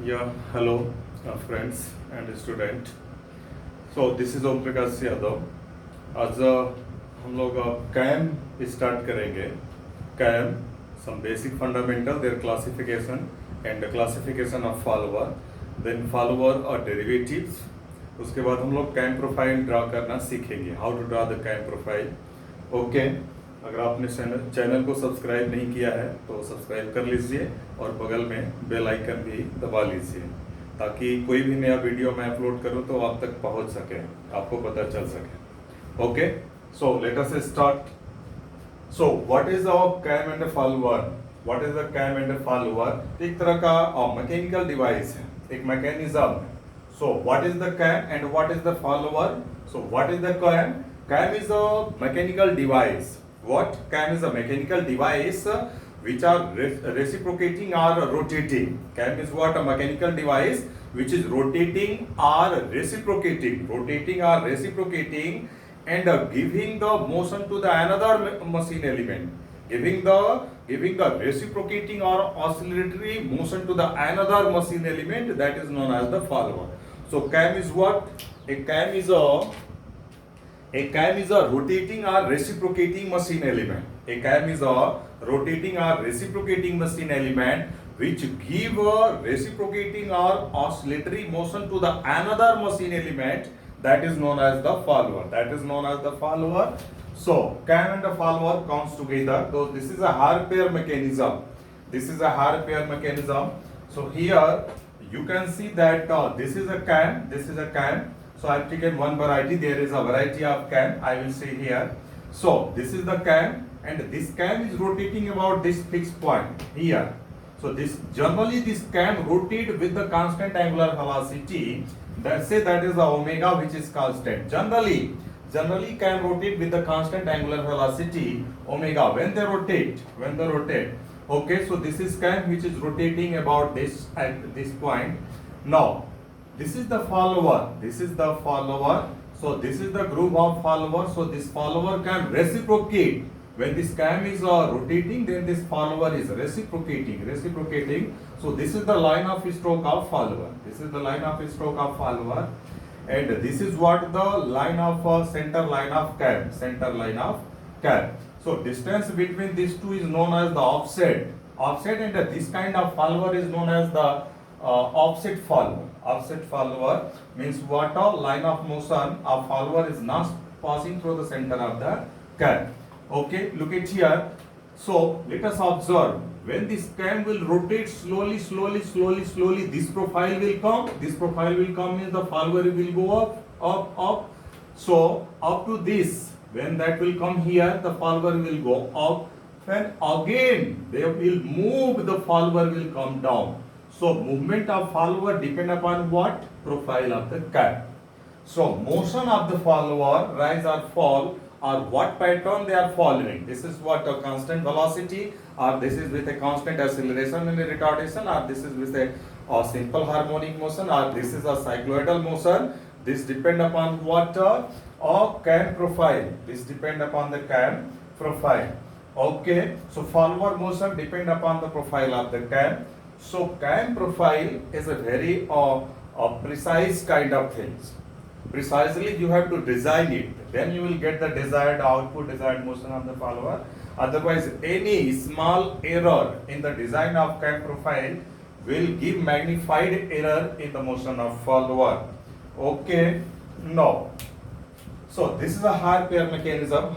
Yeah, hello, friends and student. So this is Om Prakash Yadav. आज हम लोग कैम स्टार्ट करेंगे. Cam some basic fundamental, their classification and classification of follower, then follower or derivatives. उसके बाद हम लोग कैम प्रोफाइल ड्रा करना सीखेंगे. How to draw the cam profile. Okay, अगर आपने चैनल को सब्सक्राइब नहीं किया है तो सब्सक्राइब कर लीजिए और बगल में बेल आइकन भी दबा लीजिए ताकि कोई भी नया वीडियो मैं अपलोड करूं तो आप तक पहुंच सके, आपको पता चल सके. Okay, so let us start. So what is a cam and follower. What is a cam and follower? एक तरह का मैकेनिकल डिवाइस है, एक मैकेनिज्म है. So what is the cam and what is the follower? So what is the cam? Cam is a mechanical device. What? Cam is a mechanical device which are reciprocating or rotating. Cam is what? A mechanical device which is rotating or reciprocating. Rotating or reciprocating and giving the motion to the another machine element. Giving the reciprocating or oscillatory motion to the another machine element, that is known as the follower. So cam is what? A cam is a rotating or reciprocating machine element. A cam is a rotating or reciprocating machine element which give a reciprocating or oscillatory motion to the another machine element, that is known as the follower. That is known as the follower. So cam and the follower comes together. So this is a higher pair mechanism. This is a higher pair mechanism. So here you can see that this is a cam. This is a cam. So I have taken one variety. There is a variety of cam. I will say here. So this is the cam, and this cam is rotating about this fixed point here. So generally this cam rotate with the constant angular velocity. Let's say that is the omega, which is constant. Generally cam rotate with the constant angular velocity omega when they rotate. Okay, so this is cam which is rotating about this at this point. Now this is the follower. This is the follower. So this is the group of follower. So this follower can reciprocate. When this cam is rotating, then this follower is reciprocating. So this is the line of stroke of follower. This is the line of stroke of follower, and this is what the line of center line of cam. Center line of cam. So distance between these two is known as the offset. And this kind of follower is known as the offset follower. Offset follower means what? A line of motion of follower is not passing through the center of the cam. Okay, look at here. So let us observe when this cam will rotate slowly, this profile will come. This profile will come means the follower will go up. So up to this, when that will come here, the follower will go up. When again they will move, the follower will come down. So movement of follower depend upon what? Profile of the cam. So motion of the follower, rise or fall, or what pattern they are following. This is what? A constant velocity, or this is with a constant acceleration and a retardation, or this is with a simple harmonic motion, or this is a cycloidal motion. This depend upon what? A cam profile. This depend upon the cam profile. Okay, so follower motion depend upon the profile of the cam. So cam profile is a very precise kind of things. Precisely you have to design it. Then you will get the desired output, desired motion of the follower. Otherwise, any small error in the design of cam profile will give magnified error in the motion of follower. Okay, now. So this is a higher pair mechanism.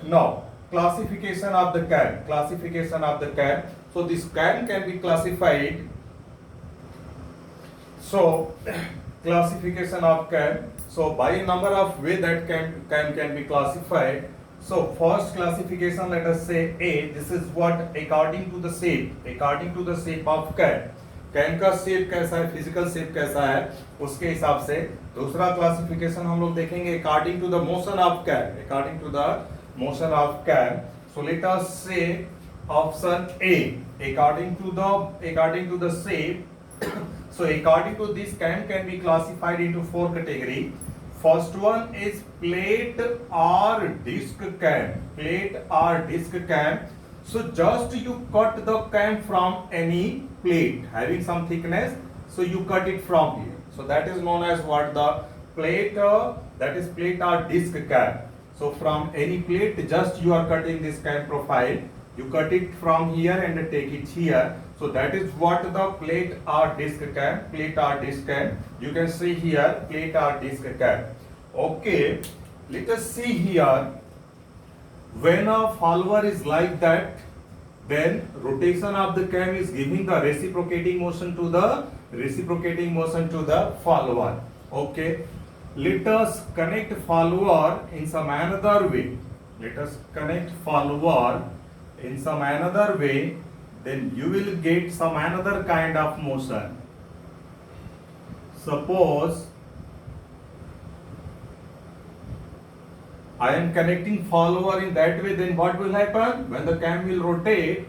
Now, classification of the cam. So this cam can be classified. So classification of cam. So by a number of way that cam can be classified. So first classification, let us say A. This is what? According to the shape of cam. Cam का shape कैसा है, physical shape कैसा है, उसके हिसाब से. दूसरा classification हम लोग देखेंगे according to the motion of cam. So let us say option A, according to the shape. So according to this, cam can be classified into 4 category. First one is plate or disc cam. So just you cut the cam from any plate having some thickness. So you cut it from here. So that is known as what the plate, that is plate or disc cam. So from any plate, just you are cutting this cam profile. You cut it from here and take it here. So that is what the plate or disc cam, plate or disc cam. You can see here plate or disc cam. Okay, let us see here. When a follower is like that, then rotation of the cam is giving the reciprocating motion to the follower. Okay, let us connect follower in some another way. Let us connect follower in some another way, then you will get some another kind of motion. Suppose I am connecting follower in that way, then what will happen? When the cam will rotate,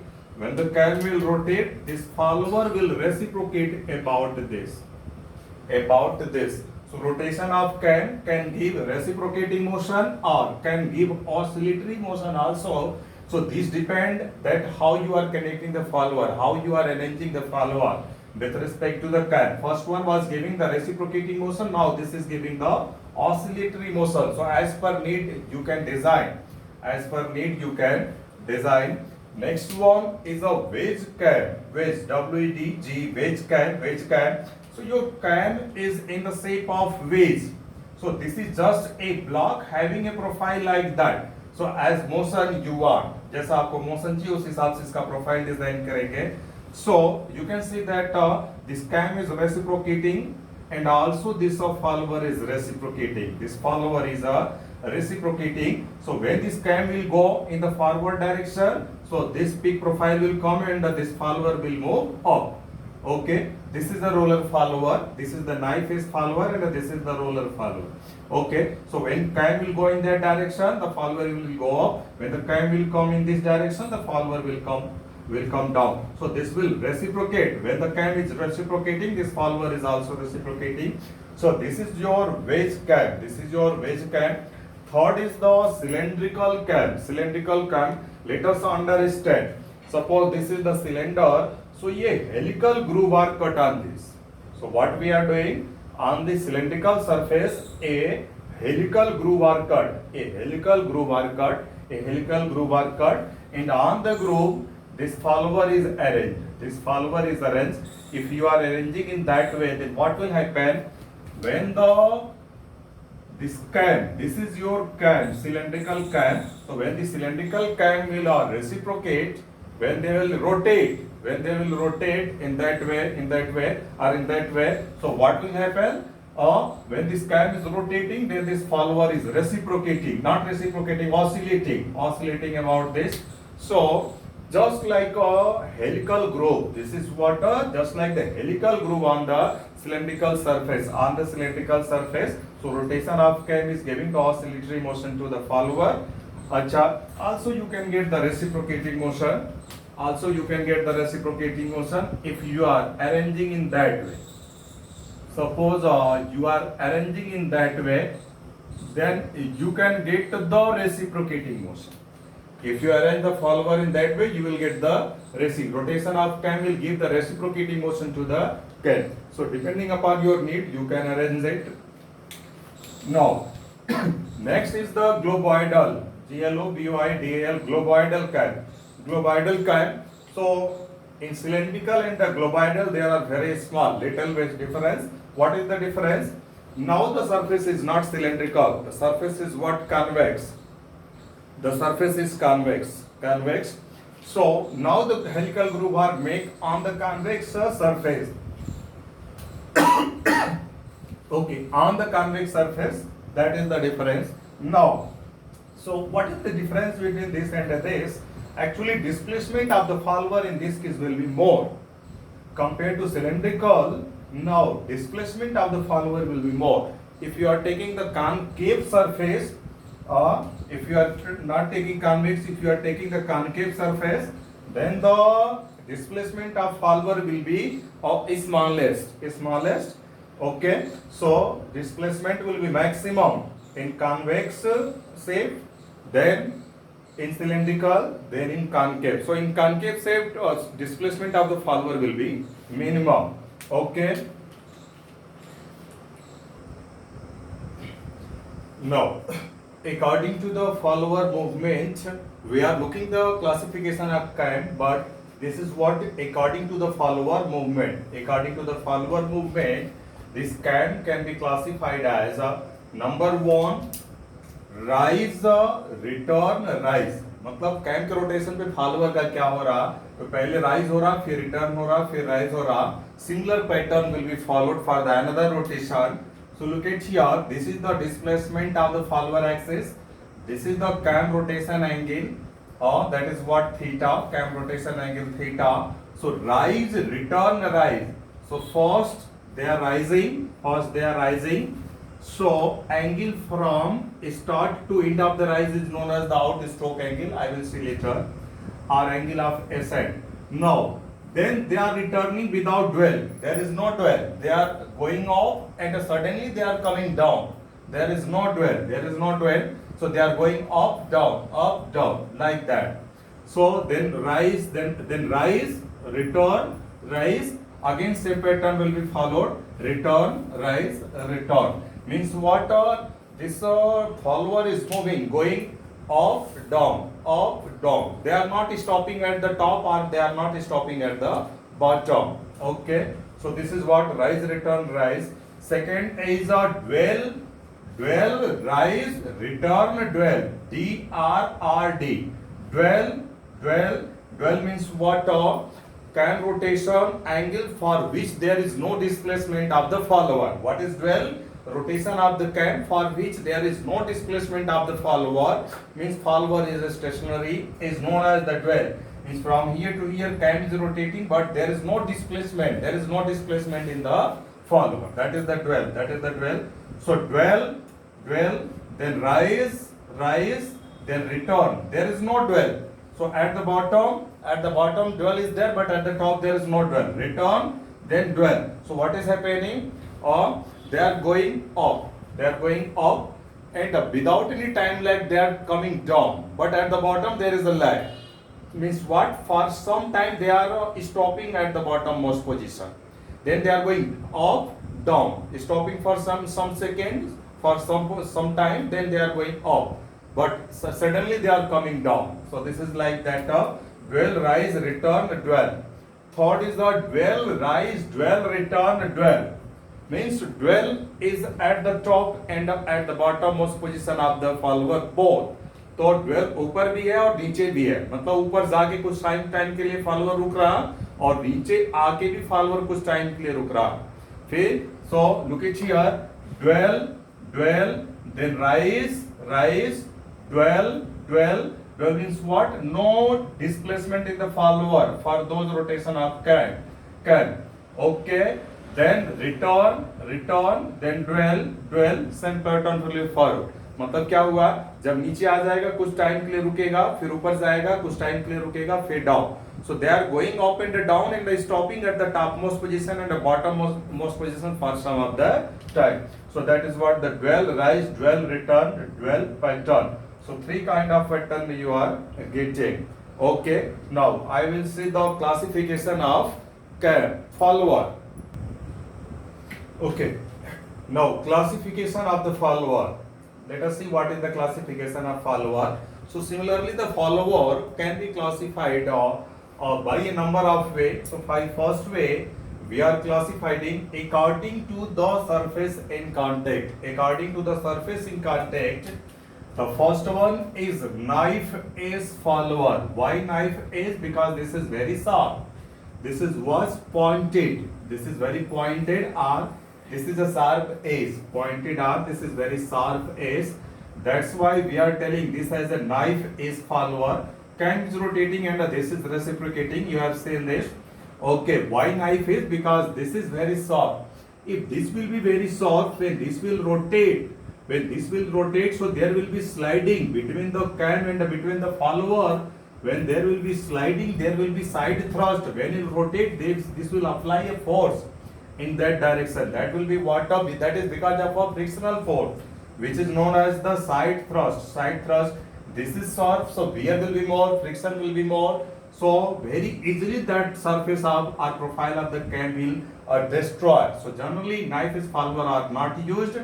this follower will reciprocate about this. So rotation of cam can give reciprocating motion or can give oscillatory motion also. So this depend that how you are connecting the follower, how you are arranging the follower with respect to the cam. First one was giving the reciprocating motion, now this is giving the oscillatory motion. So as per need you can design. Next one is a wedge cam. Wedge, W-E-D-G, wedge cam. So your cam is in the shape of wedge. So this is just a block having a profile like that. So as motion you want, जैसा आपको motion चाहिए उस हिसाब से इसका profile design करेंगे. So you can see that this cam is reciprocating and also this follower is reciprocating. This follower is reciprocating. So when this cam will go in the forward direction, so this peak profile will come and this follower will move up. Okay, this is the roller follower, this is the knife edge follower and this is the roller follower. Okay, so when cam will go in that direction, the follower will go up. When the cam will come in this direction, the follower will come down. So this will reciprocate. When the cam is reciprocating, this follower is also reciprocating. So this is your wedge cam. Third is the cylindrical cam. Let us understand. Suppose this is the cylinder. So ये helical groove are cut on this. So what we are doing on the cylindrical surface, a helical groove are cut. And on the groove, this follower is arranged. If you are arranging in that way, then what will happen? When this is your cam, cylindrical cam. So when the cylindrical cam will reciprocate, when they will rotate in that way, so what will happen? When this cam is rotating, then this follower is oscillating about this. So just like a helical groove, this is what just like the helical groove on the cylindrical surface. So rotation of cam is giving the oscillatory motion to the follower. Also you can get the reciprocating motion. If you are arranging in that way. Suppose you are arranging in that way, then you can get the reciprocating motion. If you arrange the follower in that way, you will get the rotation of cam will give the reciprocating motion to the cam. So depending upon your need, you can arrange it. Now, next is the globoidal, Globoidal, globoidal cam. So in cylindrical and the globoidal, they are very small, little bit difference. What is the difference? Now the surface is not cylindrical. The surface is what? Convex. The surface is convex. So now the helical groove are made on the convex surface. Okay, on the convex surface, that is the difference. Now, so what is the difference between this and this? Actually, displacement of the follower in this case will be more compared to cylindrical. Now, displacement of the follower will be more. If you are taking the concave surface, if you are not taking convex, if you are taking the concave surface, then the displacement of follower will be smallest. Okay, so displacement will be maximum in convex shape, then in cylindrical, then in concave. So in concave shape, displacement of the follower will be minimum. Okay. Now, according to the follower movement, we are looking the classification of cam, but this is what according to the follower movement. According to the follower movement, this cam can be classified as number one, rise return rise, मतलब cam के rotation पे follower का क्या हो रहा, तो पहले rise हो रहा, फिर रिटर्न हो रहा, फिर राइज हो रहा. Similar pattern will be followed for the another rotation. So look at here, this is the displacement of the follower axis, this is the cam rotation angle, or that is what theta, cam rotation angle theta. So rise, return, rise. So first they are rising. So angle from start to end of the rise is known as the out stroke angle. I will see later, or angle of ascent. Now, then they are returning without dwell. There is no dwell. They are going up and suddenly they are coming down. There is no dwell. So they are going up, down, like that. So then rise, then rise, return, rise. Again, same pattern will be followed. Return, rise, return. Means what? This follower is moving, going up, down. They are not stopping at the top, or they are not stopping at the bottom. Okay. So this is what rise, return, rise. Second is a dwell, rise, return, dwell. DRRD. Dwell means what? Cam rotation angle for which there is no displacement of the follower. What is dwell? Rotation of the cam for which there is no displacement of the follower, means follower is stationary, is known as the dwell. Means from here to here cam is rotating, but there is no displacement. In the follower. That is the dwell. So dwell, then rise, then return. There is no dwell. So at the bottom dwell is there, but at the top there is no dwell. Return, then dwell. So what is happening? They are going up, and without any time lag they are coming down, but at the bottom there is a lag. Means what? For some time they are stopping at the bottommost position, then they are going up, down, stopping for some seconds, for some time, then they are going up, but suddenly they are coming down. So this is like that, dwell, rise, return, dwell. Third is the dwell, rise, dwell, return, dwell. Means dwell is at the top and at the bottommost position of the follower both. तो dwell ऊपर भी है और नीचे भी है, मतलब ऊपर जाके कुछ टाइम के लिए फॉलोअर रुक रहा और नीचे आके भी फॉलोअर कुछ टाइम के लिए रुक रहा. फिर so look at here, dwell, then rise, dwell means what? No displacement in the follower for those rotation of can. Okay. Then return, then dwell, same pattern will be followed. मतलब क्या हुआ? जब नीचे आ जाएगा कुछ टाइम के लिए रुकेगा, फिर ऊपर जाएगा कुछ टाइम के लिए रुकेगा, फिर down. So they are going up and down and stopping at the topmost position and the bottommost position for some of the time. So that is what the dwell, rise, dwell, return, dwell pattern. So three kind of pattern you are getting. Okay. Now I will see the classification of follower. Okay. Now classification of the follower. Let us see what is the classification of follower. So similarly, the follower can be classified by a number of ways. So by first way, we are classifying according to the surface in contact. According to the surface in contact, the first one is knife edge follower. Why knife edge? Because this is very sharp. This is was pointed. This is very pointed, or this is a sharp edge. Pointed, or this is very sharp edge. That's why we are telling this as a knife edge follower. Cam is rotating and this is reciprocating. You have seen this. Okay, why knife edge? Because this is very soft. If this will be very soft, when this will rotate, so there will be sliding between the cam and between the follower. When there will be sliding, there will be side thrust. When it rotates, this will apply a force in that direction. That will be what of? That is because of a frictional force, which is known as the side thrust. Side thrust. this is soft, so wear will be more, friction will be more. So very easily that surface of or profile of the cam will destroy. So generally knife follower are not used,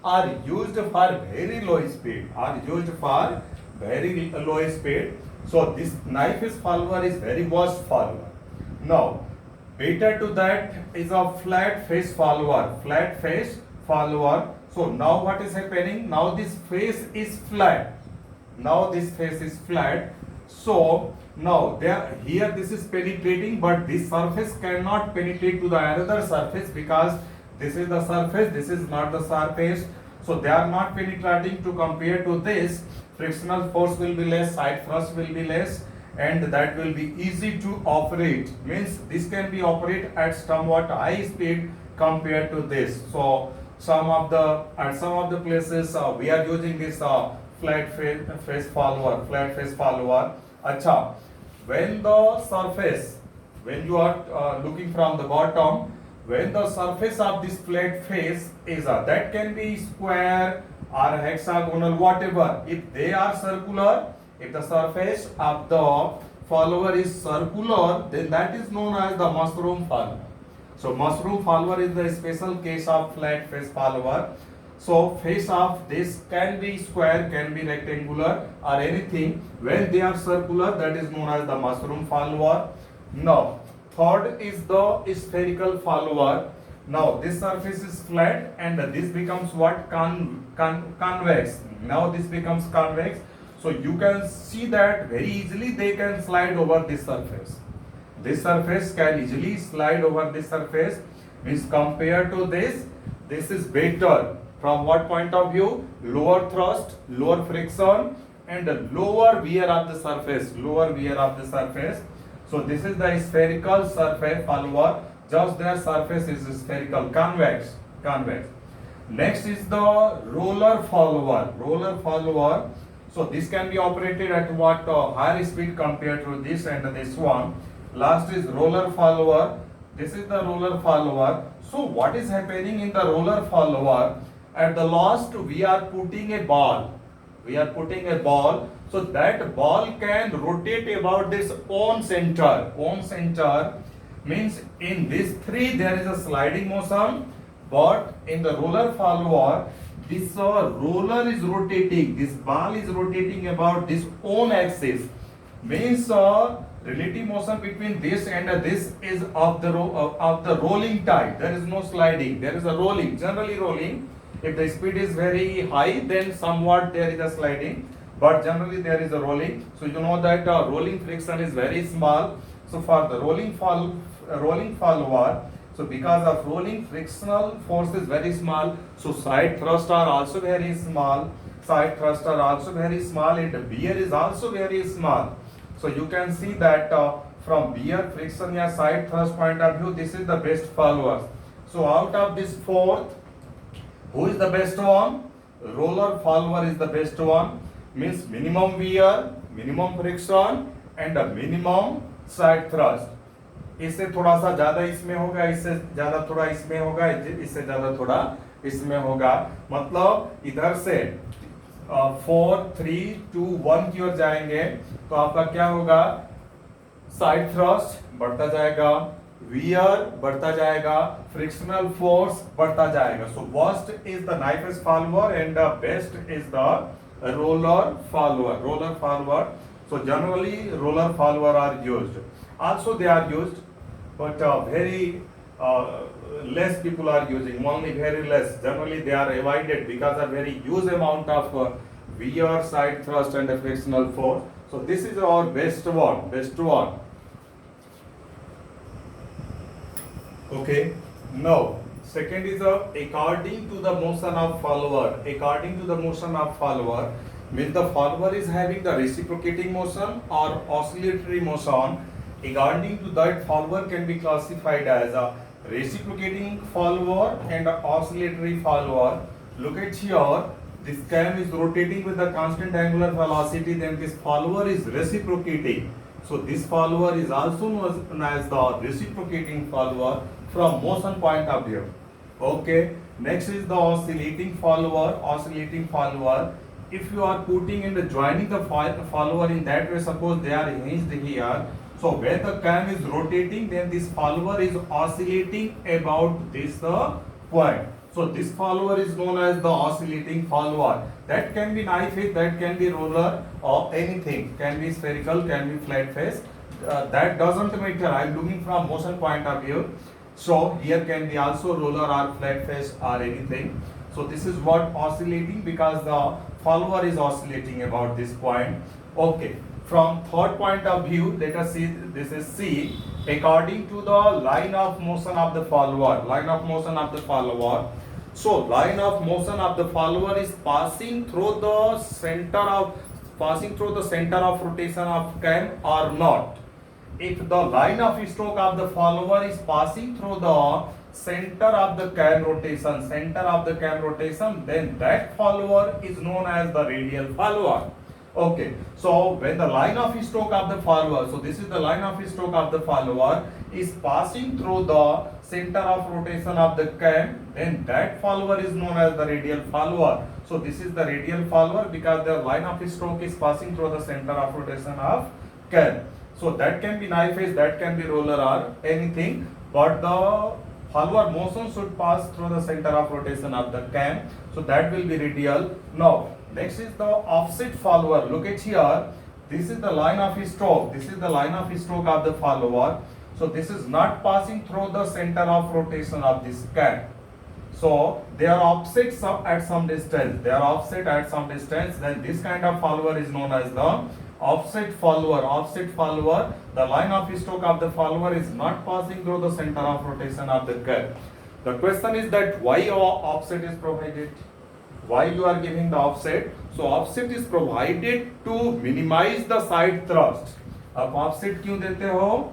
are used for very low speed, are used for very low speed. So this knife follower is very worst follower. Now better to that is a flat face follower, flat face follower. So now what is happening? Now this face is flat. Now this face is flat. So now there here this is penetrating, but this surface cannot penetrate to the another surface because this is the surface, this is not the surface. So they are not penetrating. To compare to this, frictional force will be less, side thrust will be less, and that will be easy to operate. Means this can be operated at somewhat high speed compared to this. So at some of the places we are using this flat face follower, flat face follower. Acha, when the surface, when you are looking from the bottom, when the surface of this flat face is that can be square or hexagonal, whatever. If they are circular, if the surface of the follower is circular, then that is known as the mushroom follower. So mushroom follower is the special case of flat face follower. So face of this can be square, can be rectangular or anything. When they are circular, that is known as the mushroom follower. Now third is the spherical follower. Now this surface is flat and this becomes what? Convex. Now this becomes convex. So you can see that very easily they can slide over this surface. This surface can easily slide over this surface. Means compared to this is better. From what point of view? Lower thrust, lower friction, and lower wear of the surface. Lower wear of the surface. So this is the spherical surface follower. Just their surface is spherical, convex. Next is the roller follower. Roller follower. So this can be operated at what higher speed compared to this and this one. Last is roller follower. This is the roller follower. So what is happening in the roller follower? At the last we are putting a ball. So that ball can rotate about this own center. Own center means in these three there is a sliding motion, but in the roller follower this roller is rotating. This ball is rotating about this own axis. Means relative motion between this and this is of the rolling type. There is no sliding. There is a rolling. Generally rolling. If the speed is very high, then somewhat there is a sliding, but generally there is a rolling. So you know that rolling friction is very small. So for the rolling follower, so because of rolling, frictional force is very small. So side thrust are also very small. And bear is also very small. So you can see that from bear, friction or side thrust point of view, this is the best follower. So out of this fourth, who is the best one? Roller follower is the best one. Means minimum wear, minimum friction and a minimum side thrust. इससे थोड़ा सा ज्यादा इसमें होगा, इससे ज्यादा थोड़ा इसमें होगा, इससे ज्यादा थोड़ा इसमें होगा. मतलब इधर से 4, 3, 2, 1 की ओर जाएंगे तो आपका क्या होगा? साइड थ्रस्ट बढ़ता जाएगा, वियर बढ़ता जाएगा, फ्रिक्शनल फोर्स बढ़ता जाएगा. So worst is the knife follower and the best is the roller follower. So generally roller follower are used. Also they are used, but very less people are using. Only very less. Generally they are avoided because of very huge amount of wear, side thrust and frictional force. So this is our best one. Okay. Now second is according to the motion of follower. Means the follower is having the reciprocating motion or oscillatory motion. According to that, follower can be classified as a reciprocating follower and an oscillatory follower. Look at here, this cam is rotating with a constant angular velocity, then this follower is reciprocating. So this follower is also known as the reciprocating follower from motion point of view. Okay, next is the oscillating follower. if you are putting in the joining the follower in that way, suppose they are hinged here, so when the cam is rotating, then this follower is oscillating about this point. So this follower is known as the oscillating follower. That can be knife edge, that can be roller, or anything. Can be spherical, can be flat face. That doesn't matter. I'm looking from motion point of view. So here can be also roller or flat face or anything. So this is what oscillating, because the follower is oscillating about this point. Okay. From third point of view, let us see, this is C. According to the line of motion of the follower, line of motion of the follower. So line of motion of the follower is passing through the center of rotation of cam or not. If the line of stroke of the follower is passing through the center of the cam rotation, then that follower is known as the radial follower. Okay, so when the line of stroke of the follower, so this is the line of stroke of the follower, is passing through the center of rotation of the cam, then that follower is known as the radial follower. So this is the radial follower because the line of stroke is passing through the center of rotation of cam. So that can be knife edge, that can be roller or anything, but the follower motion should pass through the center of rotation of the cam. So that will be radial. Now next is the offset follower. Look at here. This is the line of stroke. This is the line of stroke of the follower. So this is not passing through the center of rotation of this cam. So they are offset at some distance. Then this kind of follower is known as the offset follower. The line of stroke of the follower is not passing through the center of rotation of the cam. The question is that why offset is provided? Why you are giving the offset? So offset is provided to minimize the side thrust. आप offset क्यों देते हो?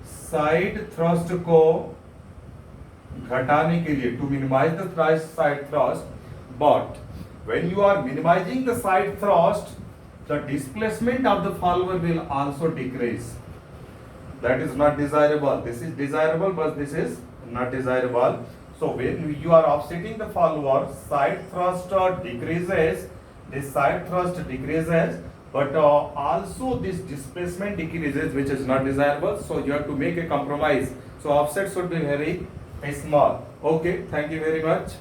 Side thrust को घटाने के लिए, to minimize the side thrust. But when you are minimizing the side thrust, the displacement of the follower will also decrease. That is not desirable. This is desirable, but this is not desirable. So when you are offsetting the follower, side thrust decreases. This side thrust decreases, but also this displacement decreases, which is not desirable. So you have to make a compromise. So offset should be very small. Okay, thank you very much.